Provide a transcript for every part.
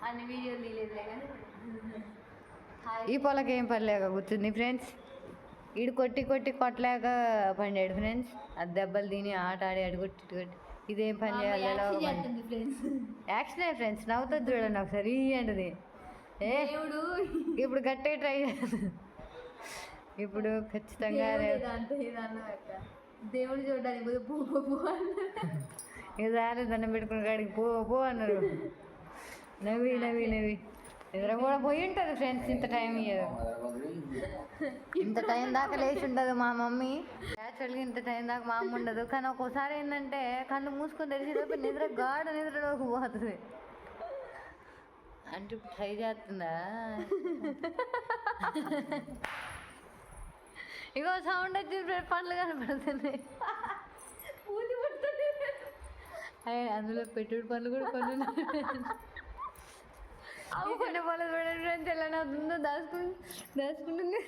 అన్ని వీడియోలు తీయలేదులే కానీ ఈ పొలకి ఏం పర్లేక కూర్చుంది ఫ్రెండ్స్. ఈడు కొట్టి కొట్టి కొట్టలేక పండాడు ఫ్రెండ్స్. అది దెబ్బలు తిని ఆట ఆడి కొట్టి ఇదేం పని చేయాలి యాక్షన్ ఫ్రెండ్స్. నవ్వుతుంది చూడండి ఒకసారి అంటది. ఇప్పుడు గట్టిగా ట్రై చేస్తుంది. ఇప్పుడు ఖచ్చితంగా దేవుడు చూడడానికి ఈసారి దండం పెట్టుకున్న కాడికి పో అన్నారు. నవ్వి నవ్వి నవ్వి నిద్ర కూడా పోయి ఉంటుంది ఫ్రెండ్స్. ఇంత టైం ఇయ్యదు. ఇంత టైం దాకా లేచి ఉండదు మా మమ్మీ. యాక్చువల్గా ఇంత టైం దాకా మా అమ్మ ఉండదు. కానీ ఒక్కోసారి ఏంటంటే కళ్ళు మూసుకొని తెలిసేటప్పుడు నిద్రలోకి పోతుంది. అంటే ఇప్పుడు ట్రై చేస్తుందా? ఇగో సౌండ్ వచ్చి పండ్లు కనపడుతున్నాయి. అందులో పెట్టుడు పనులు కూడా కొన్ని చిన్న పనులు చూడండి ఫ్రెండ్స్ ఎలా అవుతుందో. దాచుకుంటుంది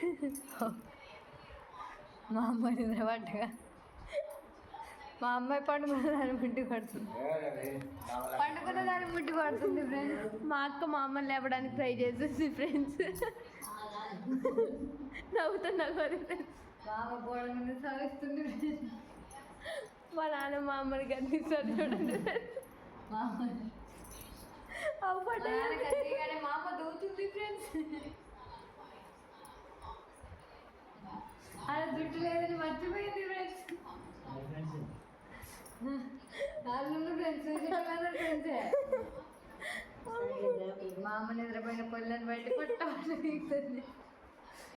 మా అమ్మాయి నిద్ర పట్టగా. మా అమ్మాయి పండుకున్న దాన్ని ముట్టి పడుతుంది. ఫ్రెండ్స్. మా అక్క మా అమ్మని లేపడానికి ట్రై చేస్తుంది ఫ్రెండ్స్. నవ్వుతున్నా ఫ్రెండ్స్. మా అమ్మ పోవడం సాగిస్తుంది. మా నాన్న మా అమ్మని కనిపిస్తారు చూడండి. మా అమ్మ దూతుంది ఫ్రెండ్స్. అలా జుట్టు లేదని మర్చిపోయింది ఫ్రెండ్స్. ఫ్రెండ్స్ మా అమ్మ నిద్రపోయిన పొల్లని బయట కొట్టాలి.